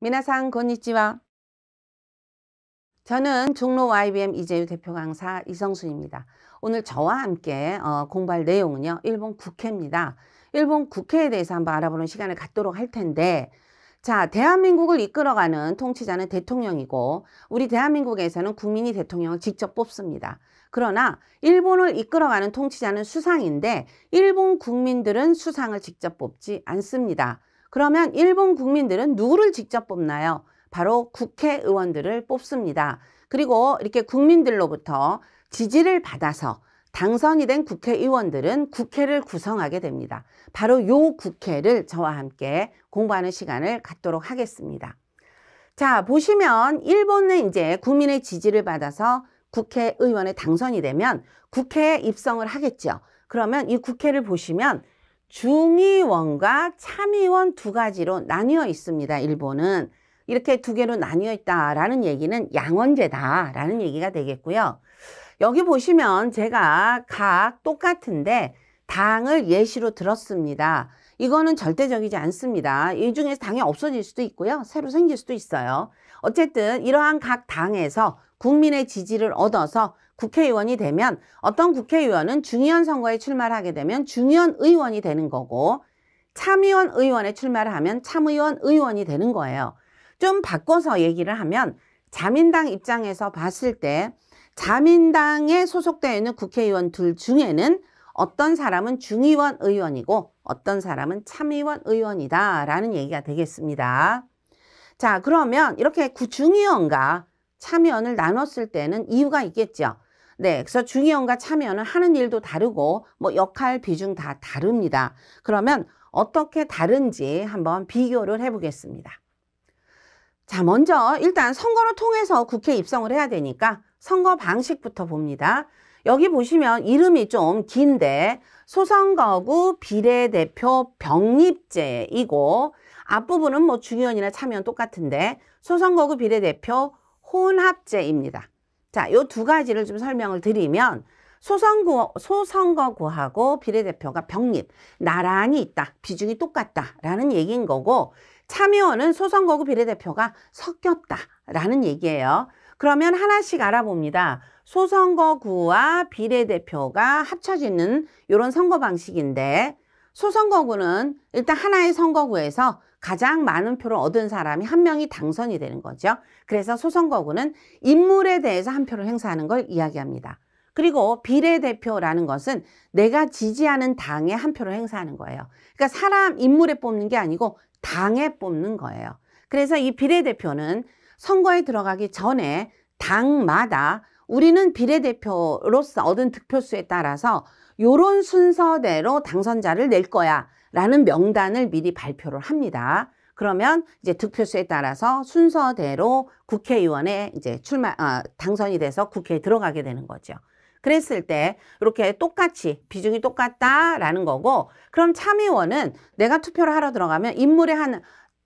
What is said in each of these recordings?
미나상 건니치와. 저는 종로 YBM 이재유 대표 강사 이성순입니다. 오늘 저와 함께 공부할 내용은요, 일본 국회입니다. 일본 국회에 대해서 한번 알아보는 시간을 갖도록 할 텐데, 자, 대한민국을 이끌어가는 통치자는 대통령이고, 우리 대한민국에서는 국민이 대통령을 직접 뽑습니다. 그러나 일본을 이끌어가는 통치자는 수상인데, 일본 국민들은 수상을 직접 뽑지 않습니다. 그러면 일본 국민들은 누구를 직접 뽑나요? 바로 국회의원들을 뽑습니다. 그리고 이렇게 국민들로부터 지지를 받아서 당선이 된 국회의원들은 국회를 구성하게 됩니다. 바로 요 국회를 저와 함께 공부하는 시간을 갖도록 하겠습니다. 자, 보시면 일본은 이제 국민의 지지를 받아서 국회의원에 당선이 되면 국회에 입성을 하겠죠. 그러면 이 국회를 보시면 중의원과 참의원 두 가지로 나뉘어 있습니다. 일본은 이렇게 두 개로 나뉘어 있다라는 얘기는 양원제다라는 얘기가 되겠고요. 여기 보시면 제가 각 똑같은데 당을 예시로 들었습니다. 이거는 절대적이지 않습니다. 이 중에서 당이 없어질 수도 있고요. 새로 생길 수도 있어요. 어쨌든 이러한 각 당에서 국민의 지지를 얻어서 국회의원이 되면 어떤 국회의원은 중의원 선거에 출마를 하게 되면 중의원 의원이 되는 거고, 참의원 의원에 출마를 하면 참의원 의원이 되는 거예요. 좀 바꿔서 얘기를 하면 자민당 입장에서 봤을 때 자민당에 소속되어 있는 국회의원 둘 중에는 어떤 사람은 중의원 의원이고 어떤 사람은 참의원 의원이다 라는 얘기가 되겠습니다. 자, 그러면 이렇게 중의원과 참의원을 나눴을 때는 이유가 있겠죠. 네, 그래서 중의원과 참의원은 하는 일도 다르고 뭐 역할 비중 다 다릅니다. 그러면 어떻게 다른지 한번 비교를 해보겠습니다. 자, 먼저 일단 선거를 통해서 국회에 입성을 해야 되니까 선거 방식부터 봅니다. 여기 보시면 이름이 좀 긴데 소선거구 비례대표 병립제이고, 앞부분은 뭐 중의원이나 참의원 똑같은데 소선거구 비례대표 혼합제입니다. 자, 요 두 가지를 좀 설명을 드리면 소선거구하고 비례대표가 병립, 나란히 있다, 비중이 똑같다라는 얘기인 거고, 참의원은 소선거구 비례대표가 섞였다라는 얘기예요. 그러면 하나씩 알아봅니다. 소선거구와 비례대표가 합쳐지는 이런 선거 방식인데, 소선거구는 일단 하나의 선거구에서 가장 많은 표를 얻은 사람이 한 명이 당선이 되는 거죠. 그래서 소선거구는 인물에 대해서 한 표를 행사하는 걸 이야기합니다. 그리고 비례대표라는 것은 내가 지지하는 당에 한 표를 행사하는 거예요. 그러니까 사람, 인물에 뽑는 게 아니고 당에 뽑는 거예요. 그래서 이 비례대표는 선거에 들어가기 전에 당마다 우리는 비례대표로서 얻은 득표수에 따라서 요런 순서대로 당선자를 낼 거야 라는 명단을 미리 발표를 합니다. 그러면 이제 득표수에 따라서 순서대로 국회의원에 이제 당선이 돼서 국회에 들어가게 되는 거죠. 그랬을 때 이렇게 똑같이 비중이 똑같다라는 거고, 그럼 참의원은 내가 투표를 하러 들어가면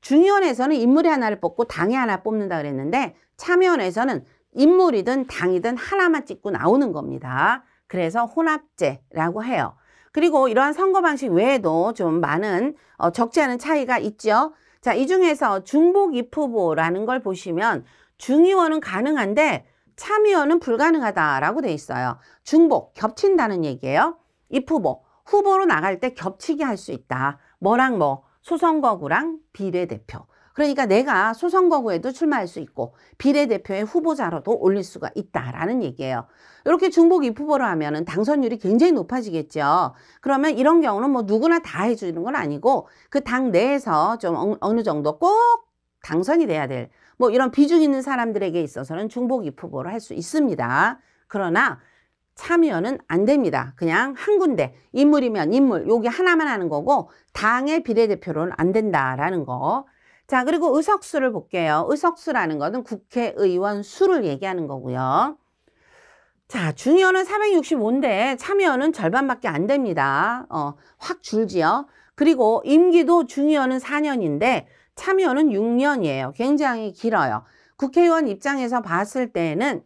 중의원에서는 인물에 하나를 뽑고 당에 하나 뽑는다 그랬는데, 참의원에서는 인물이든 당이든 하나만 찍고 나오는 겁니다. 그래서 혼합제라고 해요. 그리고 이러한 선거 방식 외에도 좀 많은 적지 않은 차이가 있죠. 자, 이 중에서 중복 입후보라는 걸 보시면 중의원은 가능한데 참의원은 불가능하다라고 돼 있어요. 중복, 겹친다는 얘기예요. 입후보, 후보로 나갈 때 겹치게 할 수 있다. 뭐랑 뭐, 소선거구랑 비례대표. 그러니까 내가 소선거구에도 출마할 수 있고 비례대표의 후보자로도 올릴 수가 있다라는 얘기예요. 이렇게 중복 입후보를 하면은 당선율이 굉장히 높아지겠죠. 그러면 이런 경우는 뭐 누구나 다 해주는 건 아니고 그 당 내에서 좀 어느 정도 꼭 당선이 돼야 될 뭐 이런 비중 있는 사람들에게 있어서는 중복 입후보를 할 수 있습니다. 그러나 참의원은 안 됩니다. 그냥 한 군데, 인물이면 인물, 여기 하나만 하는 거고 당의 비례대표로는 안 된다라는 거. 자, 그리고 의석수를 볼게요. 의석수라는 것은 국회의원 수를 얘기하는 거고요. 자, 중의원은 465인데 참의원은 절반밖에 안 됩니다. 확 줄지요. 그리고 임기도 중의원은 4년인데 참의원은 6년이에요. 굉장히 길어요. 국회의원 입장에서 봤을 때는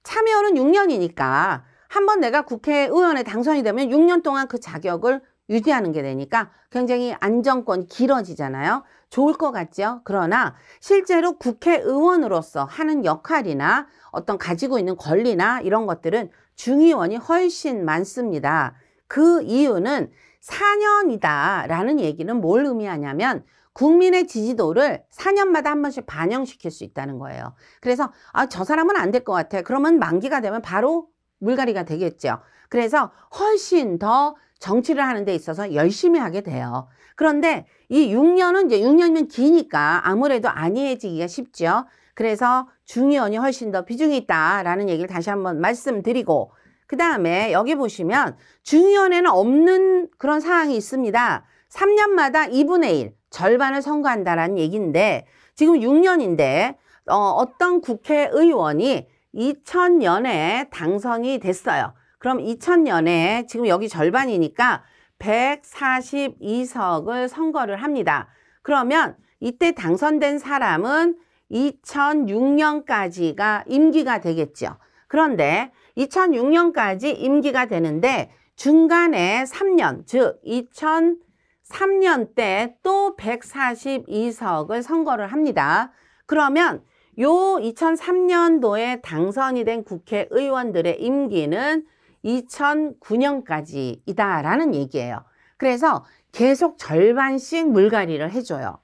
참의원은 6년이니까 한번 내가 국회의원에 당선이 되면 6년 동안 그 자격을 유지하는 게 되니까 굉장히 안정권이 길어지잖아요. 좋을 것 같죠? 그러나 실제로 국회의원으로서 하는 역할이나 어떤 가지고 있는 권리나 이런 것들은 중의원이 훨씬 많습니다. 그 이유는 4년이다 라는 얘기는 뭘 의미하냐면 국민의 지지도를 4년마다 한 번씩 반영시킬 수 있다는 거예요. 그래서 저 사람은 안 될 것 같아. 그러면 만기가 되면 바로 물갈이가 되겠죠. 그래서 훨씬 더 정치를 하는 데 있어서 열심히 하게 돼요. 그런데 이 6년은 이제 6년이면 기니까 아무래도 안이해지기가 쉽죠. 그래서 중의원이 훨씬 더 비중이 있다라는 얘기를 다시 한번 말씀드리고, 그 다음에 여기 보시면 중의원에는 없는 그런 사항이 있습니다. 3년마다 2분의 1, 절반을 선거한다라는 얘기인데 지금 6년인데 어떤 국회의원이 2000년에 당선이 됐어요. 그럼 2000년에 지금 여기 절반이니까 142석을 선거를 합니다. 그러면 이때 당선된 사람은 2006년까지가 임기가 되겠죠. 그런데 2006년까지 임기가 되는데 중간에 3년, 즉 2003년 때 또 142석을 선거를 합니다. 그러면 요 2003년도에 당선이 된 국회의원들의 임기는 2009년까지이다라는 얘기예요. 그래서 계속 절반씩 물갈이를 해줘요.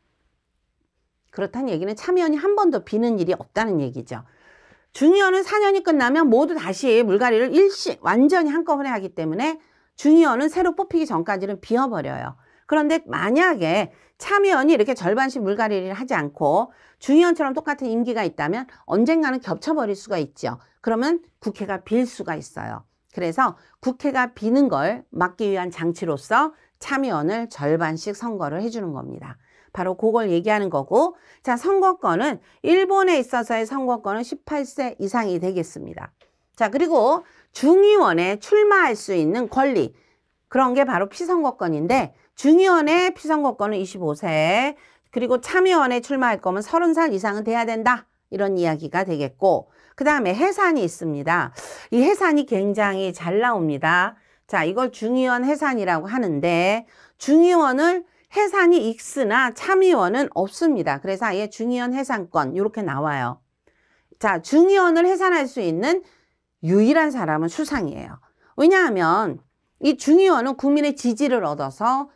그렇다는 얘기는 참의원이 한 번도 비는 일이 없다는 얘기죠. 중의원은 4년이 끝나면 모두 다시 물갈이를 완전히 한꺼번에 하기 때문에 중의원은 새로 뽑히기 전까지는 비어버려요. 그런데 만약에 참의원이 이렇게 절반씩 물갈이를 하지 않고 중의원처럼 똑같은 임기가 있다면 언젠가는 겹쳐버릴 수가 있죠. 그러면 국회가 빌 수가 있어요. 그래서 국회가 비는 걸 막기 위한 장치로서 참의원을 절반씩 선거를 해주는 겁니다. 바로 그걸 얘기하는 거고, 자, 선거권은 일본에 있어서의 선거권은 18세 이상이 되겠습니다. 자, 그리고 중의원에 출마할 수 있는 권리, 그런 게 바로 피선거권인데 중의원의 피선거권은 25세, 그리고 참의원에 출마할 거면 30살 이상은 돼야 된다, 이런 이야기가 되겠고, 그 다음에 해산이 있습니다. 이 해산이 굉장히 잘 나옵니다. 자, 이걸 중의원 해산이라고 하는데 중의원을 해산이 있으나 참의원은 없습니다. 그래서 아예 중의원 해산권 이렇게 나와요. 자, 중의원을 해산할 수 있는 유일한 사람은 수상이에요. 왜냐하면 이 중의원은 국민의 지지를 얻어서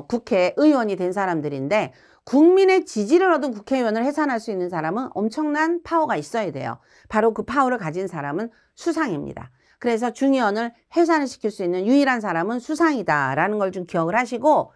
국회의원이 된 사람들인데 국민의 지지를 얻은 국회의원을 해산할 수 있는 사람은 엄청난 파워가 있어야 돼요. 바로 그 파워를 가진 사람은 수상입니다. 그래서 중의원을 해산을 시킬 수 있는 유일한 사람은 수상이다라는 걸 좀 기억을 하시고,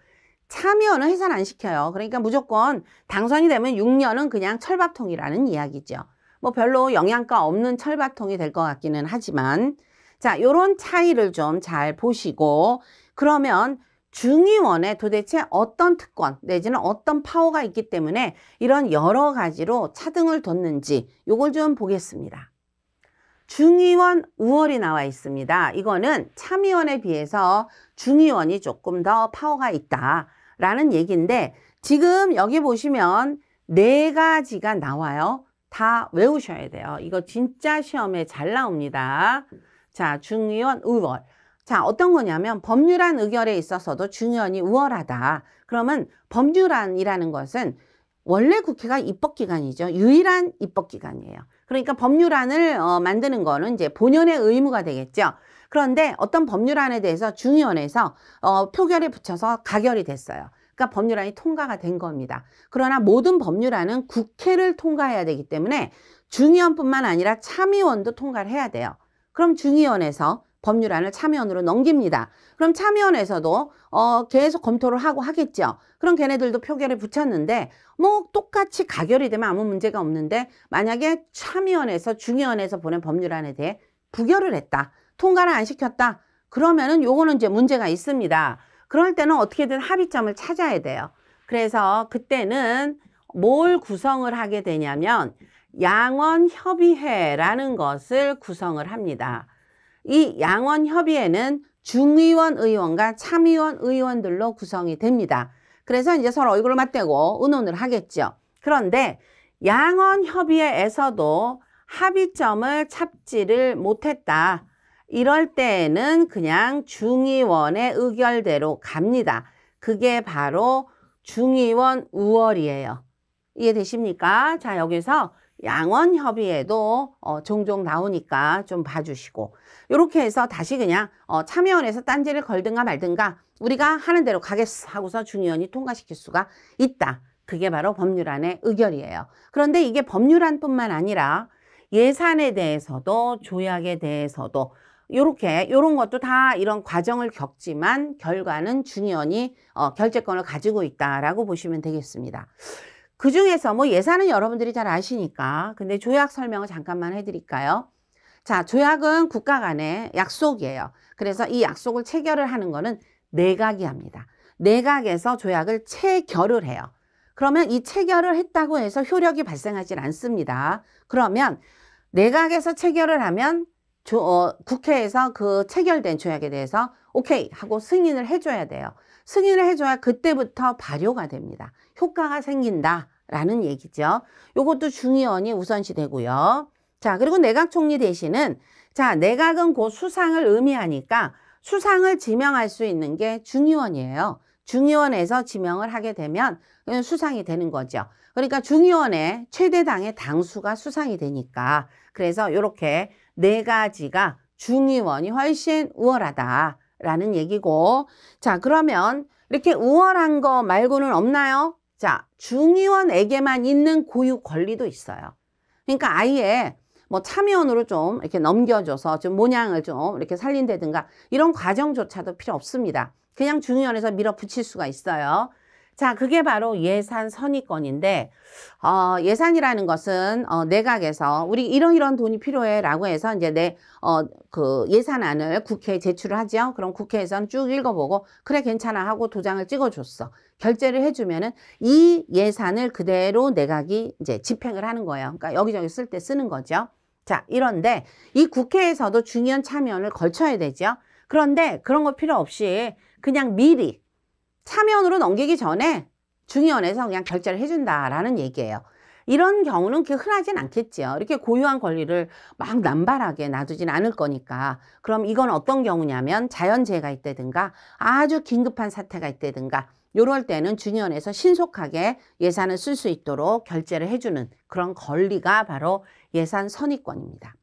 참의원은 해산 안 시켜요. 그러니까 무조건 당선이 되면 6년은 그냥 철밥통이라는 이야기죠. 뭐 별로 영양가 없는 철밥통이 될 것 같기는 하지만, 자, 요런 차이를 좀 잘 보시고, 그러면 중의원에 도대체 어떤 특권 내지는 어떤 파워가 있기 때문에 이런 여러 가지로 차등을 뒀는지 요걸 좀 보겠습니다. 중의원 우월이 나와 있습니다. 이거는 참의원에 비해서 중의원이 조금 더 파워가 있다라는 얘기인데, 지금 여기 보시면 4가지가 나와요. 다 외우셔야 돼요. 이거 진짜 시험에 잘 나옵니다. 자, 중의원 우월. 자, 어떤 거냐면 법률안 의결에 있어서도 중의원이 우월하다. 그러면 법률안이라는 것은 원래 국회가 입법기관이죠. 유일한 입법기관이에요. 그러니까 법률안을 만드는 거는 이제 본연의 의무가 되겠죠. 그런데 어떤 법률안에 대해서 중의원에서 표결에 붙여서 가결이 됐어요. 그러니까 법률안이 통과가 된 겁니다. 그러나 모든 법률안은 국회를 통과해야 되기 때문에 중의원뿐만 아니라 참의원도 통과를 해야 돼요. 그럼 중의원에서 법률안을 참의원으로 넘깁니다. 그럼 참의원에서도 계속 검토를 하고 하겠죠. 그럼 걔네들도 표결에 붙였는데 뭐 똑같이 가결이 되면 아무 문제가 없는데, 만약에 참의원에서 중의원에서 보낸 법률안에 대해 부결을 했다, 통과를 안 시켰다, 그러면은 요거는 이제 문제가 있습니다. 그럴 때는 어떻게든 합의점을 찾아야 돼요. 그래서 그때는 뭘 구성을 하게 되냐면 양원협의회라는 것을 구성을 합니다. 이 양원협의회는 중의원 의원과 참의원 의원들로 구성이 됩니다. 그래서 이제 서로 얼굴을 맞대고 의논을 하겠죠. 그런데 양원협의회에서도 합의점을 찾지를 못했다, 이럴 때는 그냥 중의원의 의결대로 갑니다. 그게 바로 중의원 우월이에요. 이해되십니까? 자, 여기서 양원협의회도 종종 나오니까 좀 봐주시고, 이렇게 해서 다시 그냥 참여원에서 딴지를 걸든가 말든가 우리가 하는 대로 가겠어 하고서 중의원이 통과시킬 수가 있다. 그게 바로 법률안의 의결이에요. 그런데 이게 법률안뿐만 아니라 예산에 대해서도 조약에 대해서도 요런 것도 다 이런 과정을 겪지만 결과는 중의원이 결재권을 가지고 있다라고 보시면 되겠습니다. 그 중에서 뭐 예산은 여러분들이 잘 아시니까, 근데 조약 설명을 잠깐만 해드릴까요? 자, 조약은 국가 간의 약속이에요. 그래서 이 약속을 체결을 하는 거는 내각이 합니다. 내각에서 조약을 체결을 해요. 그러면 이 체결을 했다고 해서 효력이 발생하지 않습니다. 그러면 내각에서 체결을 하면 국회에서 그 체결된 조약에 대해서 오케이 하고 승인을 해줘야 돼요. 승인을 해줘야 그때부터 발효가 됩니다. 효과가 생긴다라는 얘기죠. 요것도 중의원이 우선시 되고요. 자, 그리고 내각총리 대신은, 자, 내각은 그 수상을 의미하니까 수상을 지명할 수 있는 게 중의원이에요. 중의원에서 지명을 하게 되면 수상이 되는 거죠. 그러니까 중의원의 최대당의 당수가 수상이 되니까, 그래서 이렇게 네 가지가 중의원이 훨씬 우월하다라는 얘기고, 자, 그러면 이렇게 우월한 거 말고는 없나요? 자, 중의원에게만 있는 고유 권리도 있어요. 그러니까 아예 뭐 참여원으로 좀 이렇게 넘겨줘서 좀 모양을 좀 이렇게 살린다든가 이런 과정조차도 필요 없습니다. 그냥 중의원에서 밀어붙일 수가 있어요. 자, 그게 바로 예산 선의권인데, 예산이라는 것은 내각에서 우리 이런 돈이 필요해 라고 해서 이제 그 예산안을 국회에 제출을 하죠. 그럼 국회에서는 쭉 읽어보고 그래 괜찮아 하고 도장을 찍어줬어. 결재를 해주면은 이 예산을 그대로 내각이 이제 집행을 하는 거예요. 그러니까 여기저기 쓸 때 쓰는 거죠. 자, 이런데 이 국회에서도 중의원 참여원을 걸쳐야 되죠. 그런데 그런 거 필요 없이 그냥 미리 참여원으로 넘기기 전에 중의원에서 그냥 결재를 해준다라는 얘기예요. 이런 경우는 그렇게 흔하진 않겠죠. 이렇게 고유한 권리를 막 남발하게 놔두진 않을 거니까. 그럼 이건 어떤 경우냐면 자연재해가 있다든가 아주 긴급한 사태가 있다든가 이럴 때는 중의원에서 신속하게 예산을 쓸 수 있도록 결재를 해주는 그런 권리가 바로 예산 선의권입니다.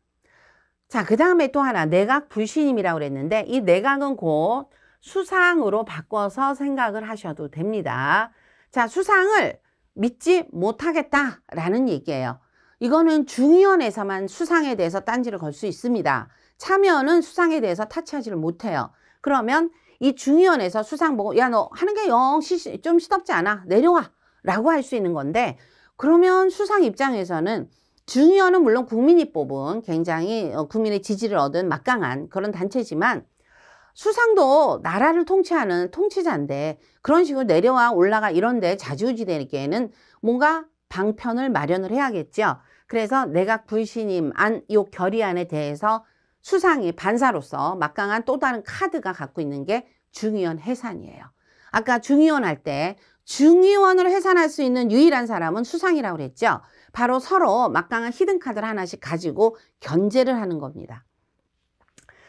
자, 그 다음에 또 하나 내각 불신임이라고 그랬는데, 이 내각은 곧 수상으로 바꿔서 생각을 하셔도 됩니다. 자, 수상을 믿지 못하겠다라는 얘기예요. 이거는 중의원에서만 수상에 대해서 딴지를 걸 수 있습니다. 참여원은 수상에 대해서 타치하지를 못해요. 그러면 이 중의원에서 수상 보고 야, 너 하는 게 영 좀 시덥지 않아? 내려와 라고 할 수 있는 건데, 그러면 수상 입장에서는 중의원은 물론 국민이 뽑은 굉장히 국민의 지지를 얻은 막강한 그런 단체지만 수상도 나라를 통치하는 통치자인데 그런 식으로 내려와 올라가 이런데 좌지우지되기에는 뭔가 방편을 마련을 해야겠죠. 그래서 내각 불신임 요 결의안에 대해서 수상이 반사로서 막강한 또 다른 카드가 갖고 있는 게 중의원 해산이에요. 아까 중의원 할 때 중의원을 해산할 수 있는 유일한 사람은 수상이라고 그랬죠. 바로 서로 막강한 히든카드를 하나씩 가지고 견제를 하는 겁니다.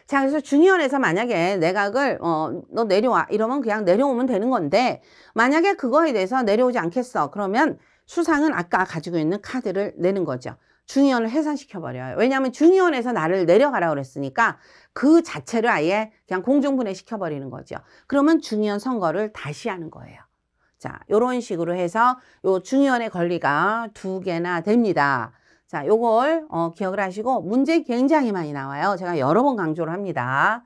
자, 그래서 중의원에서 만약에 내각을 너 내려와 이러면 그냥 내려오면 되는 건데, 만약에 그거에 대해서 내려오지 않겠어 그러면 수상은 아까 가지고 있는 카드를 내는 거죠. 중의원을 해산시켜버려요. 왜냐하면 중의원에서 나를 내려가라고 그랬으니까 그 자체를 아예 그냥 공중분해시켜버리는 거죠. 그러면 중의원 선거를 다시 하는 거예요. 자, 요런 식으로 해서 요 중의원의 권리가 2개나 됩니다. 자, 요걸 기억을 하시고 문제 굉장히 많이 나와요. 제가 여러 번 강조를 합니다.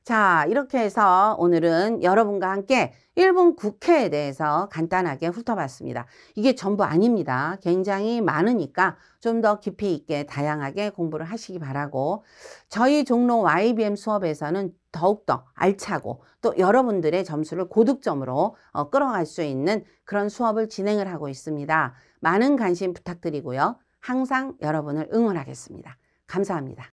자, 이렇게 해서 오늘은 여러분과 함께 일본 국회에 대해서 간단하게 훑어봤습니다. 이게 전부 아닙니다. 굉장히 많으니까 좀 더 깊이 있게 다양하게 공부를 하시기 바라고, 저희 종로 YBM 수업에서는 더욱더 알차고 또 여러분들의 점수를 고득점으로 끌어갈 수 있는 그런 수업을 진행을 하고 있습니다. 많은 관심 부탁드리고요. 항상 여러분을 응원하겠습니다. 감사합니다.